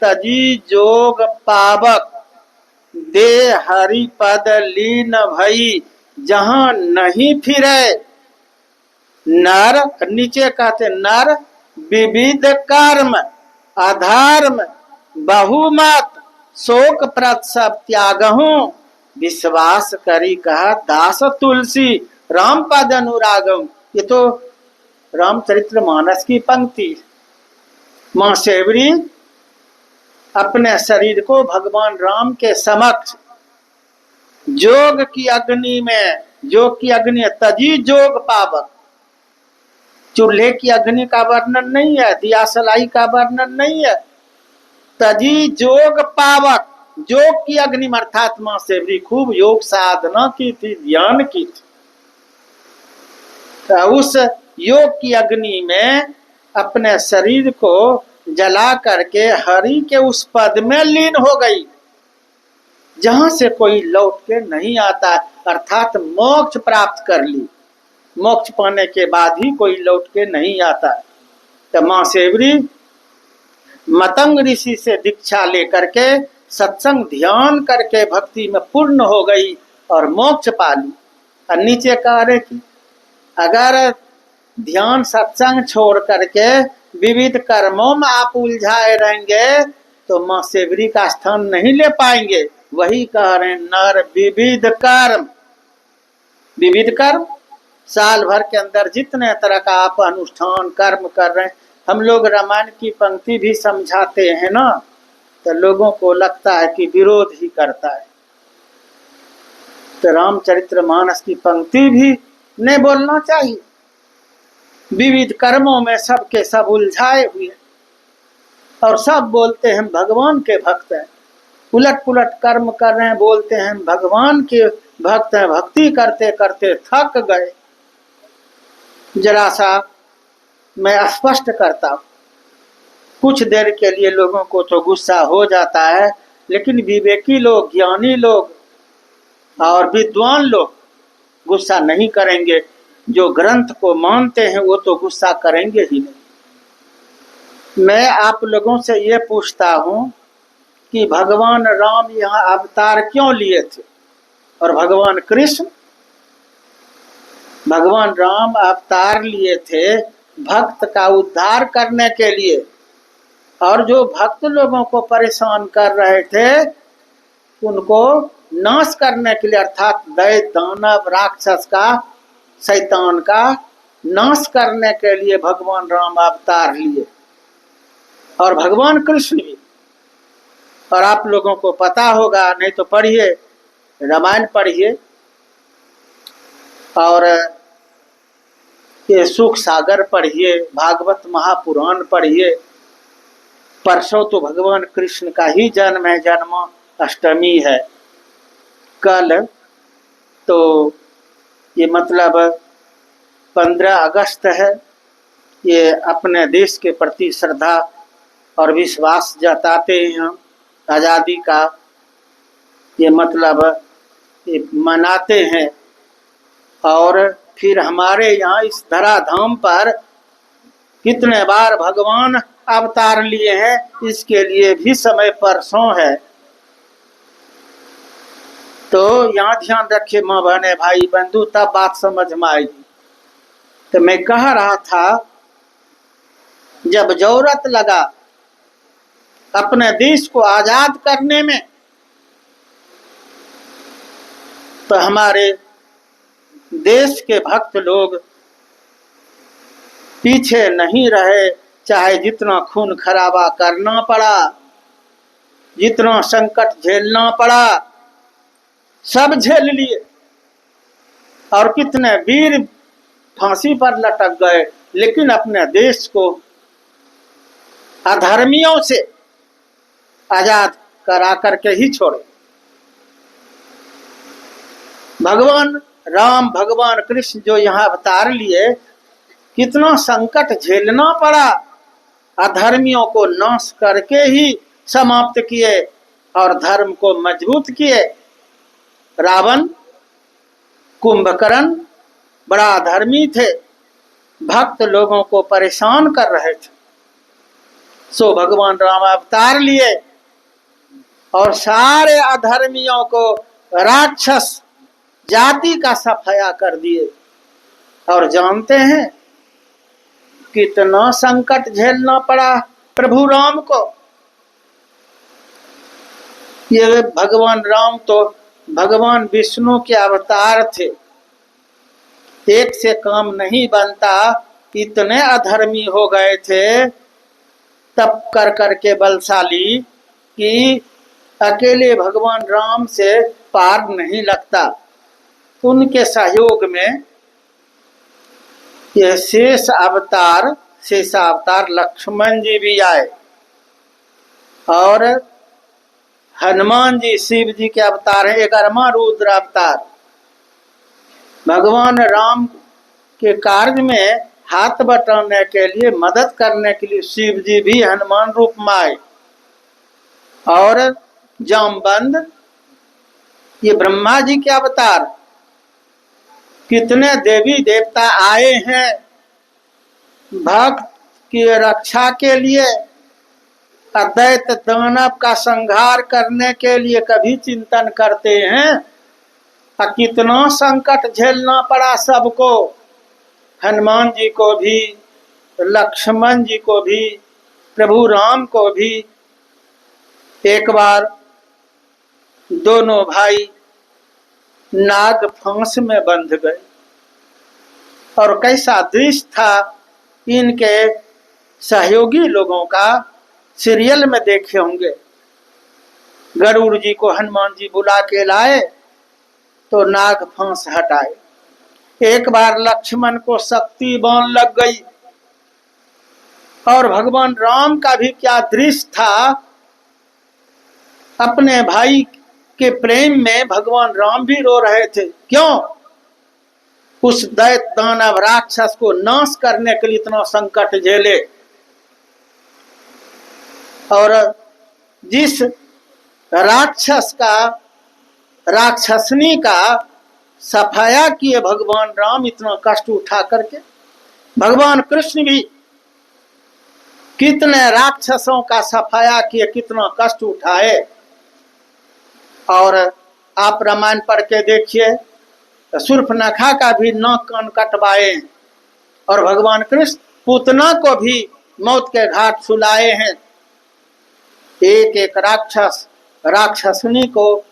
तजी जोग पावक, दे हरि पद लीन भई, जहां नहीं फिरे नर। नीचे कहते नर विविध कर्म अधर्म बहुमत, शोक प्रत सब त्यागहूं, विश्वास करी कहा दास तुलसी, राम पद अनुरागम। ये तो रामचरितमानस की पंक्ति। मां सेवरी अपने शरीर को भगवान राम के समक्ष जोग की अग्नि में, जोग की अग्नि तजी जोग पावक, चूल्हे की अग्नि का वर्णन नहीं है, दिया सलाई का वर्णन नहीं है, तजी जोग पावक, योग की अग्नि में, अर्थात मां सेवरी खूब योग साधना की थी, ध्यान की थी। तो उस योग की अग्नि में अपने शरीर को जला करके हरि के उस पद में लीन हो गई, जहां से कोई लौट के नहीं आता, अर्थात मोक्ष प्राप्त कर ली। मोक्ष पाने के बाद ही कोई लौट के नहीं आता। तो मां सेवरी मतंग ऋषि से दीक्षा लेकर के सत्संग ध्यान करके भक्ति में पूर्ण हो गई और मोक्ष पा ली। और नीचे कह रहे कि अगर ध्यान सत्संग छोड़ करके विविध कर्मों में आप उलझाए रहेंगे तो मां सेवरी का स्थान नहीं ले पाएंगे। वही कह रहे नर विविध कर्म, विविध कर्म साल भर के अंदर जितने तरह का आप अनुष्ठान कर्म कर रहे हैं। हम लोग रामायण की पंक्ति भी समझाते हैं ना, तो लोगों को लगता है कि विरोध ही करता है। तो रामचरितमानस की पंक्ति भी नहीं बोलना चाहिए। विविध कर्मों में सबके सब उलझाए हुए और सब बोलते हैं भगवान के भक्त हैं, उलट पुलट कर्म कर रहे हैं, बोलते हैं भगवान के भक्त हैं, भक्ति करते करते थक गए। जरा सा मैं स्पष्ट करता हूं, कुछ देर के लिए लोगों को तो गुस्सा हो जाता है, लेकिन विवेकी लोग, ज्ञानी लोग और विद्वान लोग गुस्सा नहीं करेंगे। जो ग्रंथ को मानते हैं वो तो गुस्सा करेंगे ही नहीं। मैं आप लोगों से ये पूछता हूं कि भगवान राम यहाँ अवतार क्यों लिए थे? और भगवान कृष्ण, भगवान राम अवतार लिए थे भक्त का उद्धार करने के लिए, और जो भक्त लोगों को परेशान कर रहे थे उनको नाश करने के लिए, अर्थात दैत्य दानव राक्षस का, शैतान का नाश करने के लिए भगवान राम अवतार लिए, और भगवान कृष्ण भी। और आप लोगों को पता होगा, नहीं तो पढ़िए, रामायण पढ़िए और ये सुख सागर पढ़िए, भागवत महापुराण पढ़िए। परसों तो भगवान कृष्ण का ही जन्म है, जन्माष्टमी है कल, तो ये मतलब 15 अगस्त है। ये अपने देश के प्रति श्रद्धा और विश्वास जताते हैं, आज़ादी का ये मतलब ये मनाते हैं। और फिर हमारे यहाँ इस धराधाम पर कितने बार भगवान अवतार लिए हैं, इसके लिए भी समय परसों है। तो यहाँ ध्यान रखिए माँ बहने भाई बंधु, तब बात समझ में आएगी। तो मैं कह रहा था, जब जरूरत लगा अपने देश को आजाद करने में, तो हमारे देश के भक्त लोग पीछे नहीं रहे। चाहे जितना खून खराबा करना पड़ा, जितना संकट झेलना पड़ा, सब झेल लिए। और कितने वीर फांसी पर लटक गए, लेकिन अपने देश को अधर्मियों से आजाद करा करके ही छोड़े। भगवान राम, भगवान कृष्ण जो यहाँ अवतार लिए, कितना संकट झेलना पड़ा, अधर्मियों को नाश करके ही समाप्त किए और धर्म को मजबूत किए। रावण, कुंभकर्ण बड़ा अधर्मी थे, भक्त लोगों को परेशान कर रहे थे। सो भगवान राम अवतार लिए और सारे अधर्मियों को, राक्षस जाति का सफाया कर दिए। और जानते हैं कितना संकट झेलना पड़ा प्रभु राम को। ये भगवान राम तो भगवान विष्णु के अवतार थे, एक से काम नहीं बनता, इतने अधर्मी हो गए थे तप कर करके बलशाली कि अकेले भगवान राम से पार नहीं लगता। उनके सहयोग में यह शेषावतार लक्ष्मण जी भी आए और हनुमान जी शिव जी के अवतार हैं, 11वां रुद्र अवतार। भगवान राम के कार्य में हाथ बटाने के लिए, मदद करने के लिए शिव जी भी हनुमान रूप में आए। और जामवंत ये ब्रह्मा जी के अवतार। कितने देवी देवता आए हैं भक्त की रक्षा के लिए, अदैत दानव का संहार करने के लिए कभी चिंतन करते हैं। कितना संकट झेलना पड़ा सबको, हनुमान जी को भी, लक्ष्मण जी को भी, प्रभु राम को भी। एक बार दोनों भाई नाग फांस में बंध गए और कैसा दृश्य था इनके सहयोगी लोगों का, सीरियल में देखे होंगे। गरुड़ जी को हनुमान जी बुला के लाए तो नाग फांस हटाए। एक बार लक्ष्मण को शक्ति बाण लग गई और भगवान राम का भी क्या दृश्य था। अपने भाई के प्रेम में भगवान राम भी रो रहे थे। क्यों? उस दैत्य दानव राक्षस को नाश करने के लिए इतना संकट झेले और जिस राक्षस का, राक्षसनी का सफाया किए भगवान राम इतना कष्ट उठा करके। भगवान कृष्ण भी कितने राक्षसों का सफाया किए, कितना कष्ट उठाए। और आप रामायण पढ़ के देखिए, शूर्पणखा का भी नाक कान कटवाए और भगवान कृष्ण पूतना को भी मौत के घाट सुलाए हैं। एक एक राक्षसनी को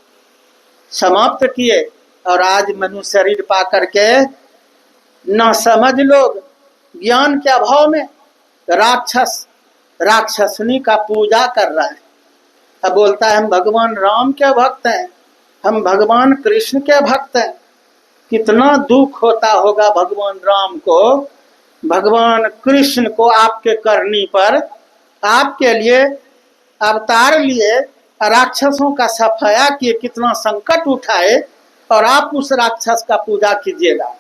समाप्त किए और आज मनुष्य शरीर पा करके न समझ लोग ज्ञान के अभाव में राक्षसनी का पूजा कर रहा है। अब बोलता है हम भगवान राम के भक्त हैं, हम भगवान कृष्ण के भक्त हैं। कितना दुख होता होगा भगवान राम को, भगवान कृष्ण को आपके करनी पर, आपके लिए अवतार लिए, राक्षसों का सफाया किए, कितना संकट उठाए और आप उस राक्षस का पूजा कीजिएगा।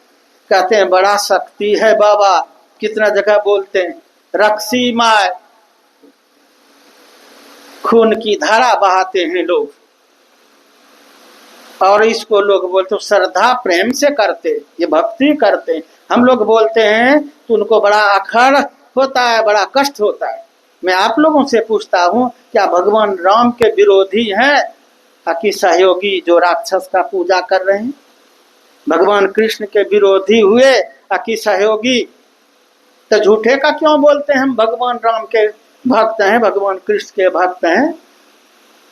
कहते हैं बड़ा शक्ति है बाबा, कितना जगह बोलते हैं रक्षी माय, खून की धारा बहाते हैं लोग और इसको लोग बोलते श्रद्धा प्रेम से करते, ये भक्ति करते। हम लोग बोलते हैं तो उनको बड़ा अखर होता है, बड़ा कष्ट होता है। मैं आप लोगों से पूछता हूँ, क्या भगवान राम के विरोधी हैं कि सहयोगी जो राक्षस का पूजा कर रहे हैं? भगवान कृष्ण के विरोधी हुए कि सहयोगी? तो झूठे का क्यों बोलते हैं हम भगवान राम के भक्त हैं, भगवान कृष्ण के भक्त हैं?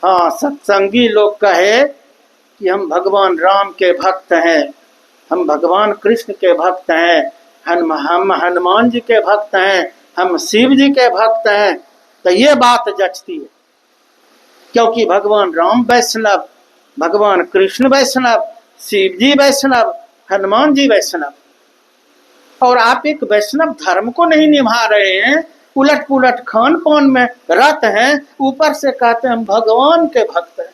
हाँ, सत्संगी लोग कहे कि हम भगवान राम के भक्त हैं, हम भगवान कृष्ण के भक्त हैं, हम हनुमान जी के भक्त हैं, हम शिव जी के भक्त हैं, तो ये बात जचती है। क्योंकि भगवान राम वैष्णव, भगवान कृष्ण वैष्णव, शिव जी वैष्णव, हनुमान जी वैष्णव, और आप एक वैष्णव धर्म को नहीं निभा रहे हैं, उलट पुलट खान पान में रत हैं, ऊपर से कहते हैं हम भगवान के भक्त हैं।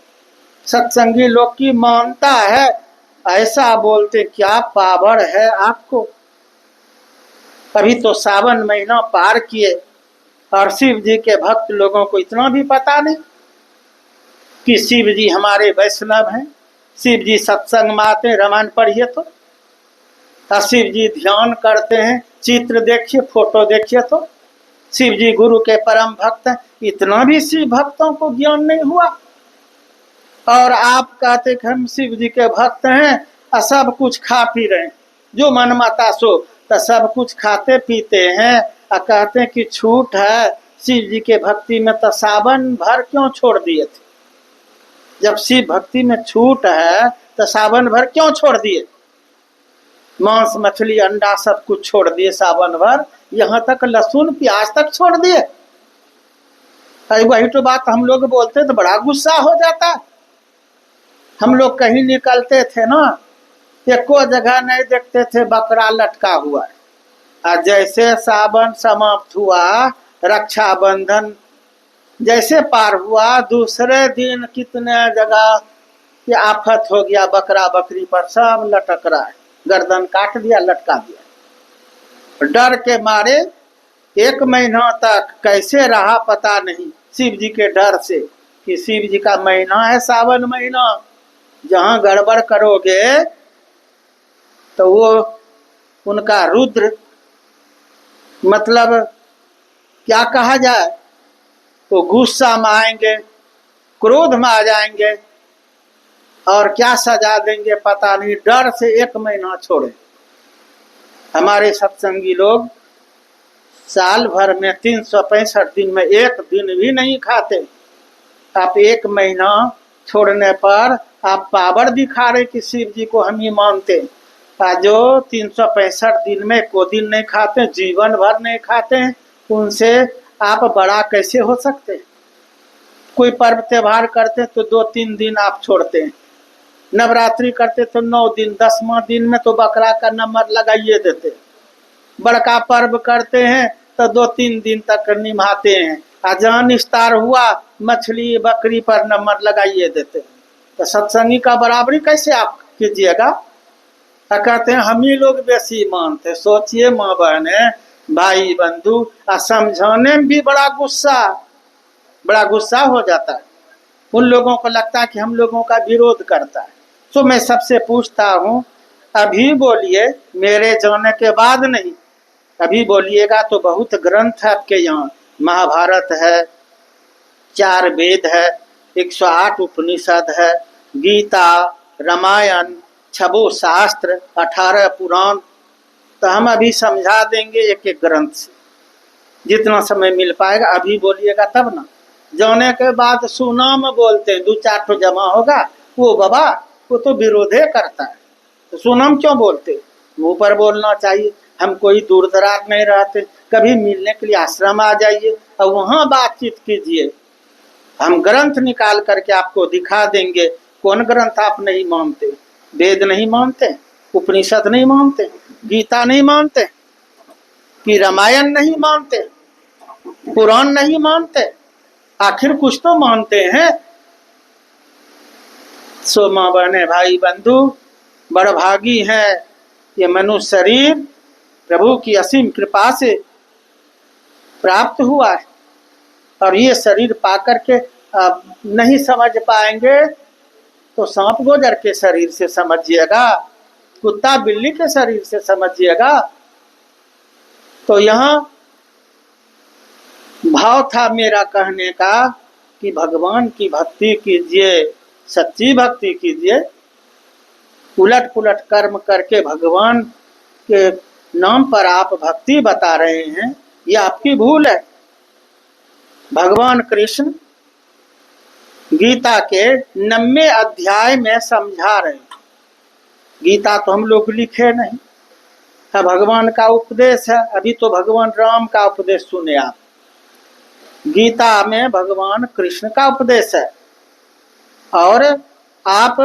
सत्संगी लोग की मानता है, ऐसा बोलते, क्या पावर है आपको? अभी तो सावन महीना पार किए और शिव जी के भक्त लोगों को इतना भी पता नहीं कि शिव जी हमारे वैष्णव हैं। शिव जी सत्संग में आते हैं, रामायण पढ़िए तो शिव जी ध्यान करते हैं, चित्र देखिए, फोटो देखिए तो शिव जी गुरु के परम भक्त हैं। इतना भी शिव भक्तों को ज्ञान नहीं हुआ। और आप कहते कि हम शिव जी के भक्त हैं और सब कुछ खा पी रहे हैं, जो मन माता सो, तो सब कुछ खाते पीते हैं और कहते हैं कि छूट है शिव जी के भक्ति में, तो सावन भर क्यों छोड़ दिए थे? जब शिव भक्ति में छूट है तो सावन भर क्यों छोड़ दिए? मांस मछली अंडा सब कुछ छोड़ दिए सावन भर, यहाँ तक लहसुन प्याज तक छोड़ दिए। वही तो बात हम लोग बोलते तो बड़ा गुस्सा हो जाता। हम लोग कहीं निकलते थे ना, एको जगह नहीं देखते थे बकरा लटका हुआ है। और जैसे सावन समाप्त हुआ, रक्षाबंधन जैसे पार हुआ, दूसरे दिन कितने जगह ये आफत हो गया, बकरा बकरी पर सब लटक रहा है, गर्दन काट दिया, लटका दिया। डर के मारे 1 महीना तक कैसे रहा पता नहीं, शिव जी के डर से कि शिव जी का महीना है सावन महीना, जहां गड़बड़ करोगे तो वो उनका रुद्र, मतलब क्या कहा जाए, तो गुस्सा में आएंगे, क्रोध में आ जाएंगे और क्या सजा देंगे पता नहीं। डर से 1 महीना छोड़े। हमारे सत्संगी लोग साल भर में 365 दिन में 1 दिन भी नहीं खाते। आप 1 महीना छोड़ने पर आप पावर दिखा रहे कि शिव जी को हम ही मानते। जो 365 दिन में को दिन नहीं खाते, जीवन भर नहीं खाते हैं, उनसे आप बड़ा कैसे हो सकते? कोई पर्व त्योहार करते तो 2-3 दिन आप छोड़ते हैं, नवरात्रि करते तो 9 दिन, 10वां दिन में तो बकरा का नंबर लगाइए देते, बड़का पर्व करते हैं तो 2-3 दिन तक निभाते हैं, जहाँ निस्तार हुआ मछली बकरी पर नंबर लगाइए देते। तो सत्संगी का बराबरी कैसे आप कीजिएगा? कहते हैं हम ही लोग बेसी मानते। सोचिए माँ बहने भाई बंधु, समझाने में भी बड़ा गुस्सा हो जाता है। उन लोगों को लगता है कि हम लोगों का विरोध करता है। तो मैं सबसे पूछता हूँ, अभी बोलिए, मेरे जाने के बाद नहीं, अभी बोलिएगा तो बहुत ग्रंथ है आपके यहाँ। महाभारत है, 4 वेद है, 108 उपनिषद है, गीता, रामायण, 26 शास्त्र, 18 पुराण। तो हम अभी समझा देंगे एक ग्रंथ से, जितना समय मिल पाएगा। अभी बोलिएगा तब ना, जाने के बाद सुनाम बोलते हैं, 2-4 तो जमा होगा, वो बाबा वो तो विरोधे करता है, तो सुनाम क्यों बोलते? मुँह पर बोलना चाहिए। हम कोई दूर दराज नहीं रहते, कभी मिलने के लिए आश्रम आ जाइए और वहाँ बातचीत कीजिए। हम ग्रंथ निकाल करके आपको दिखा देंगे। कौन ग्रंथ आप नहीं मानते? वेद नहीं मानते, उपनिषद नहीं मानते, गीता नहीं मानते, कि रामायण नहीं मानते, पुराण नहीं मानते, आखिर कुछ तो मानते हैं। सो माँ बहने भाई बंधु, बड़भागी है ये मनुष्य शरीर प्रभु की असीम कृपा से प्राप्त हुआ है। और ये शरीर पाकर के नहीं समझ पाएंगे तो सांप गोजर के शरीर से समझिएगा, कुत्ता बिल्ली के शरीर से समझिएगा। तो यहाँ भाव था मेरा कहने का कि भगवान की भक्ति कीजिए, सच्ची भक्ति कीजिए। उलट पुलट कर्म करके भगवान के नाम पर आप भक्ति बता रहे हैं, ये आपकी भूल है। भगवान कृष्ण गीता के 90 अध्याय में समझा रहे हैं। गीता तो हम लोग लिखे नहीं है, भगवान का उपदेश है। अभी तो भगवान राम का उपदेश सुने आप। गीता में भगवान कृष्ण का उपदेश है और आप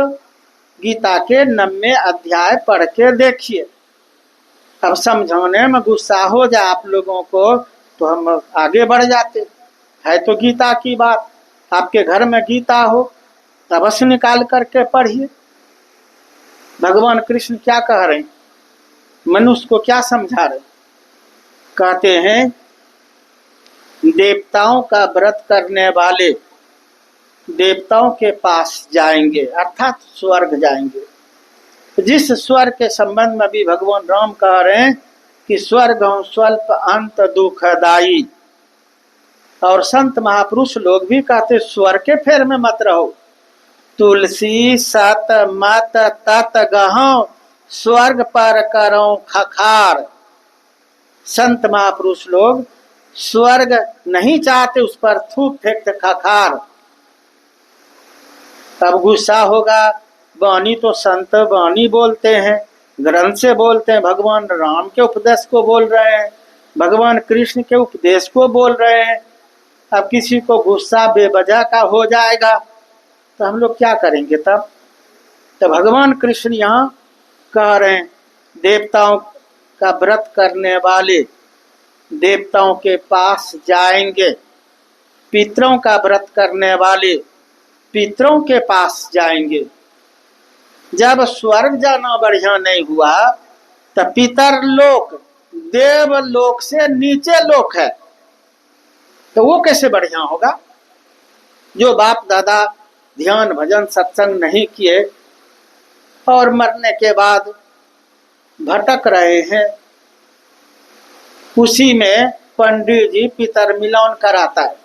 गीता के 90 अध्याय पढ़ के देखिए। अब समझाने में गुस्सा हो जाए आप लोगों को तो हम आगे बढ़ जाते। है तो गीता की बात, आपके घर में गीता हो तो अवश्य निकाल करके पढ़िए। भगवान कृष्ण क्या कह रहे हैं, मनुष्य को क्या समझा रहे? कहते हैं देवताओं का व्रत करने वाले देवताओं के पास जाएंगे, अर्थात स्वर्ग जाएंगे। जिस स्वर्ग के संबंध में भी भगवान राम कह रहे हैं कि स्वर्ग स्वल्प अंत दुखदायी, और संत महापुरुष लोग भी कहते स्वर्ग के फेर में मत रहो। तुलसी सत मत तत गहौ, स्वर्ग पर करो खखार। संत महापुरुष लोग स्वर्ग नहीं चाहते, उस पर थूक फेंकते खखार। अब गुस्सा होगा, वाणी तो संत वाणी बोलते हैं, ग्रंथ से बोलते हैं, भगवान राम के उपदेश को बोल रहे हैं, भगवान कृष्ण के उपदेश को बोल रहे हैं। अब किसी को गुस्सा बेवजह का हो जाएगा तो हम लोग क्या करेंगे तब? तो भगवान कृष्ण यहाँ कह रहे हैं देवताओं का व्रत करने वाले देवताओं के पास जाएंगे, पितरों का व्रत करने वाले पितरों के पास जाएंगे। जब स्वर्ग जाना बढ़िया नहीं हुआ तो पितर लोक देव लोक से नीचे लोक है, तो वो कैसे बढ़िया होगा? जो बाप दादा ध्यान भजन सत्संग नहीं किए और मरने के बाद भटक रहे हैं, उसी में पंडित जी पितर मिलन कराता है।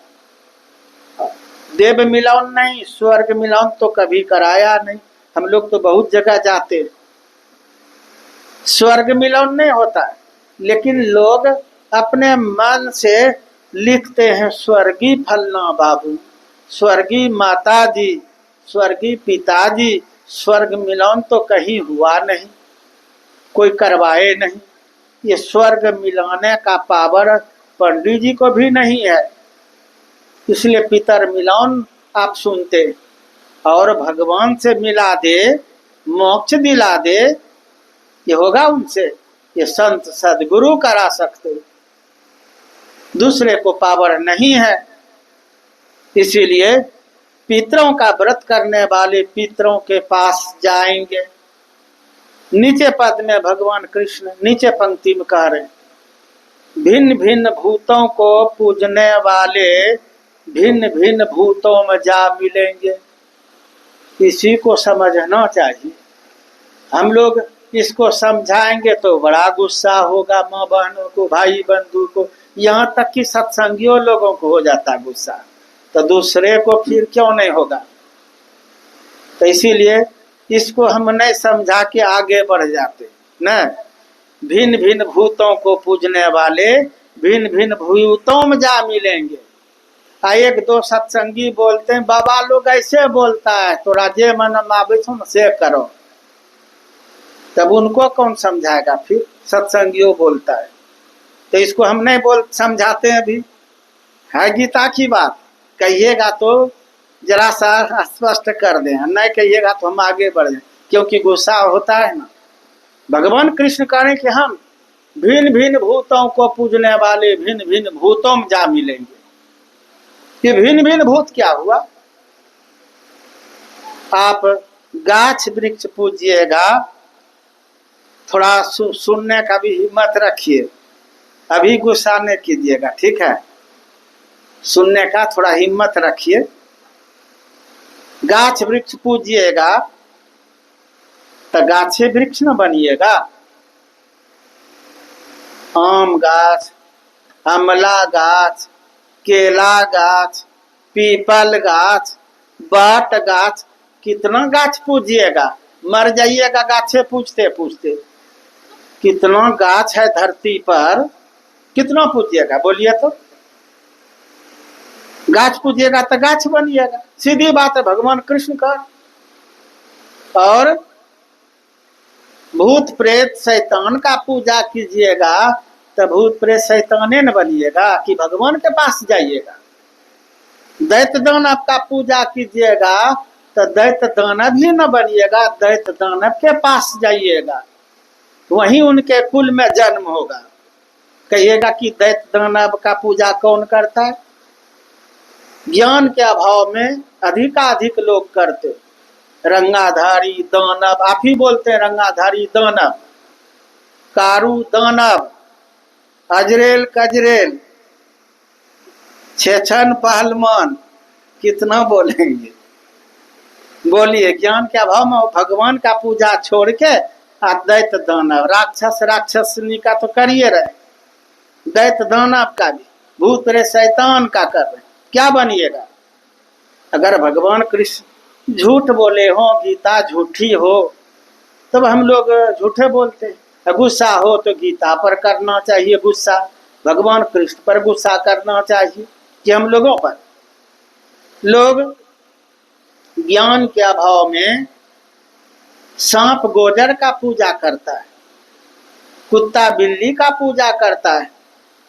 देव मिलन नहीं, स्वर्ग मिलन तो कभी कराया नहीं। हम लोग तो बहुत जगह जाते, स्वर्ग मिलन नहीं होता है, लेकिन लोग अपने मन से लिखते हैं स्वर्गीय फलना बाबू, स्वर्गीय माता जी, स्वर्गीय पिताजी। स्वर्ग मिलन तो कहीं हुआ नहीं, कोई करवाए नहीं। ये स्वर्ग मिलाने का पावर पंडित जी को भी नहीं है, इसलिए पितर मिलन आप सुनते और भगवान से मिला दे, मोक्ष दिला दे, ये होगा उनसे। ये संत सदगुरु करा सकते, दूसरे को पावर नहीं है। इसीलिए पितरों का व्रत करने वाले पितरों के पास जाएंगे। नीचे पद में भगवान कृष्ण नीचे पंक्ति में कह रहे, भिन्न भिन्न भूतों को पूजने वाले भिन्न भिन्न भूतों में जा मिलेंगे। इसी को समझना चाहिए। हम लोग इसको समझाएंगे तो बड़ा गुस्सा होगा माँ बहनों को, भाई बंधु को, यहाँ तक कि सत्संगियों लोगों को हो जाता गुस्सा, तो दूसरे को फिर क्यों नहीं होगा? तो इसीलिए इसको हम नहीं समझा के आगे बढ़ जाते न। भिन्न भिन्न भूतों को पूजने वाले भिन्न भिन्न भूतों में जा मिलेंगे। एक दो सत्संगी बोलते हैं बाबा लोग ऐसे बोलता है, तो राजे मन माविसुम से करो, तब उनको कौन समझाएगा? फिर सत्संगियों बोलता है, तो इसको हम नहीं बोल समझाते हैं। अभी है गीता की बात, कहिएगा तो जरा सा स्पष्ट कर दें, नहीं कहिएगा तो हम आगे बढ़ जाए, क्योंकि गुस्सा होता है ना। भगवान कृष्ण करें कि हम भिन्न भिन्न भूतों को पूजने वाले भिन्न भिन्न भूतों में जा मिलेंगे। ये भिन्न भिन्न भूत क्या हुआ? आप गाछ वृक्ष पूजिएगा, थोड़ा सुनने का भी हिम्मत रखिए, अभी गुस्सा नहीं कीजिएगा, ठीक है? सुनने का थोड़ा हिम्मत रखिए। गाछ वृक्ष पूजिएगा तो गाछे वृक्ष न बनिएगा। आम गाछ, अमला गाछ, केला गाछ, पीपल गाछ, बाट गाछ, कितना गाछ पूजिएगा? मर जाइएगा गाछे पूछते पूछते। कितना गाछ है धरती पर, कितना पूजिएगा? बोलिए तो। गाछ पूजिएगा तो गाछ बनिएगा, सीधी बात है भगवान कृष्ण का। और भूत प्रेत शैतान का पूजा कीजिएगा तो भूत प्रेत शैताने न बनिएगा कि भगवान के पास जाइएगा। दैत्य दानव का पूजा कीजिएगा तो दैत्य दानव ही न बनिएगा, दैत्य दानव के पास जाइएगा, वहीं उनके कुल में जन्म होगा। कहिएगा कि दैत्य दानव का पूजा कौन करता है? ज्ञान के अभाव में अधिकाधिक लोग करते। रंगाधारी दानव, आप ही बोलते हैं रंगाधारी दानव, कारू दानव, अजरेल कजरेल, छेछन पहलवान, कितना बोलेंगे? बोलिए। ज्ञान के अभाव में भगवान का पूजा छोड़ के दैत्य दानव, राक्षस राक्षसनी का तो करिए रहे, दैत्य दानव का भी। भूत प्रेत शैतान का कर रहे हैं, क्या बनिएगा? अगर भगवान कृष्ण झूठ बोले हो, गीता झूठी हो, तब हम लोग झूठे बोलते हैं। गुस्सा हो तो गीता पर करना चाहिए गुस्सा, भगवान कृष्ण पर गुस्सा करना चाहिए कि हम लोगों पर। लोग ज्ञान के अभाव में सांप गोजर का पूजा करता है, कुत्ता बिल्ली का पूजा करता है,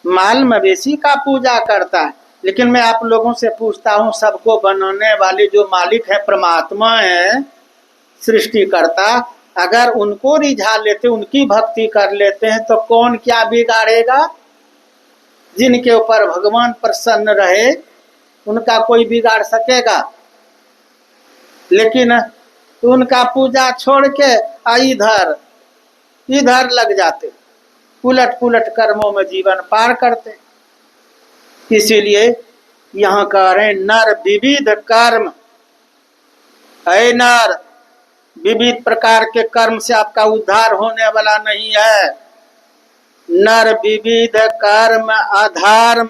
माल मवेशी का पूजा करता है। लेकिन मैं आप लोगों से पूछता हूँ, सबको बनाने वाले जो मालिक है, परमात्मा है, सृष्टिकर्ता, अगर उनको रिझा लेते, उनकी भक्ति कर लेते हैं तो कौन क्या बिगाड़ेगा? जिनके ऊपर भगवान प्रसन्न रहे उनका कोई बिगाड़ सकेगा? लेकिन उनका पूजा छोड़ के इधर इधर लग जाते, उलट पुलट कर्मों में जीवन पार करते। इसीलिए यहाँ कह रहे नर विविध कर्म है। नर, विविध प्रकार के कर्म से आपका उद्धार होने वाला नहीं है। नर विविध कर्म अधर्म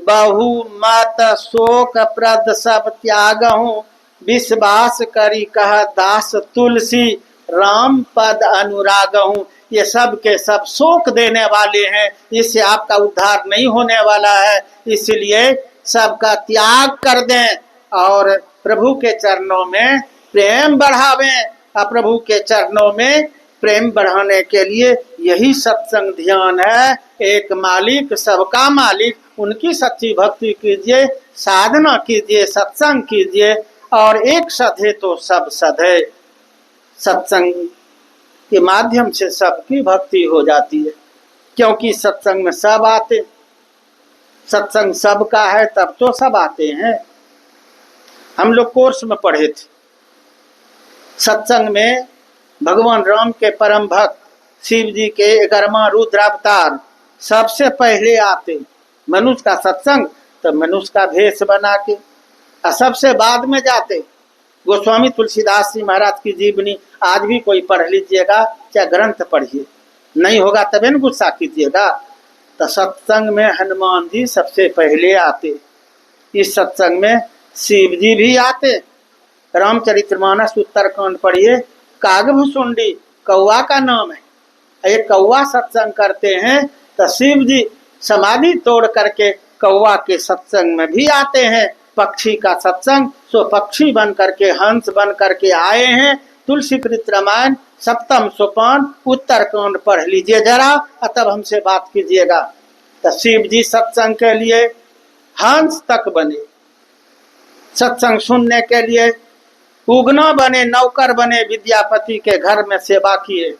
बहु मत शोक प्रद सब त्यागहूँ, विश्वास करी कह दास तुलसी राम पद अनुरागहूँ। ये सब के सब शोक देने वाले हैं, इससे आपका उद्धार नहीं होने वाला है। इसलिए सबका त्याग कर दें और प्रभु के चरणों में प्रेम बढ़ावें। और प्रभु के चरणों में प्रेम बढ़ाने के लिए यही सत्संग ध्यान है। एक मालिक, सबका मालिक, उनकी सच्ची भक्ति कीजिए, साधना कीजिए, सत्संग कीजिए, और एक सधे तो सब सधे। सत्संग के माध्यम से सबकी भक्ति हो जाती है, क्योंकि सत्संग में सब आते। सत्संग सबका है तब तो सब आते हैं। हम लोग कोर्स में पढ़े थे, सत्संग में भगवान राम के परम भक्त शिव जी के 11वां रुद्र अवतार सबसे पहले आते। मनुष्य का सत्संग तो मनुष्य का भेष बना के, और सबसे बाद में जाते। गोस्वामी तुलसीदास जी महाराज की जीवनी आज भी कोई पढ़ लीजिएगा, चाहे ग्रंथ पढ़िए, नहीं होगा तभी न गुस्सा कीजिएगा। तो सत्संग में हनुमान जी सबसे पहले आते। इस सत्संग में शिव जी भी आते। रामचरितमानस उत्तरकांड पढ़िए, कागभुसुंडी कौआ का नाम है। एक कौआ सत्संग करते हैं तो शिव जी समाधि तोड़ करके कौआ के सत्संग में भी आते हैं। पक्षी का सत्संग, सो पक्षी बन करके, हंस बन करके आए हैं। तुलसी कृत रामायण सप्तम सोपान उत्तरकांड पढ़ लीजिए जरा, तब हमसे बात कीजिएगा। तो शिव जी सत्संग के लिए हंस तक बने, सत्संग सुनने के लिए उगना बने, नौकर बने, विद्यापति के घर में सेवा किए।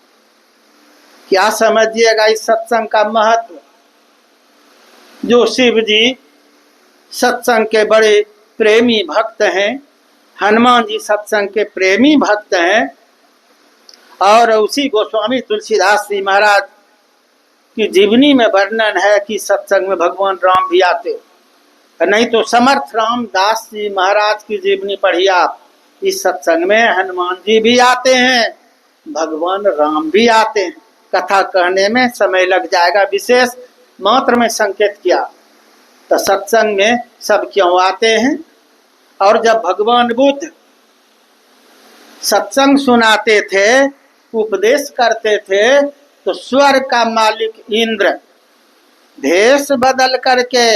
क्या समझिएगा इस सत्संग का महत्व। जो शिव जी सत्संग के बड़े प्रेमी भक्त हैं, हनुमान जी सत्संग के प्रेमी भक्त हैं, और उसी गोस्वामी तुलसीदास जी महाराज की जीवनी में वर्णन है कि सत्संग में भगवान राम भी आते। नहीं तो समर्थ रामदास जी महाराज की जीवनी पढ़िए आप, इस सत्संग में हनुमान जी भी आते हैं, भगवान राम भी आते हैं। कथा कहने में समय लग जाएगा, विशेष मात्र में संकेत किया। तो सत्संग में सब क्यों आते हैं? और जब भगवान बुद्ध सत्संग सुनाते थे, उपदेश करते थे, तो स्वर्ग का मालिक इंद्र भेष बदल करके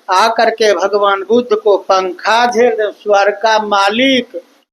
आकर के भगवान बुद्ध को पंखा झेल, स्वर्ग का मालिक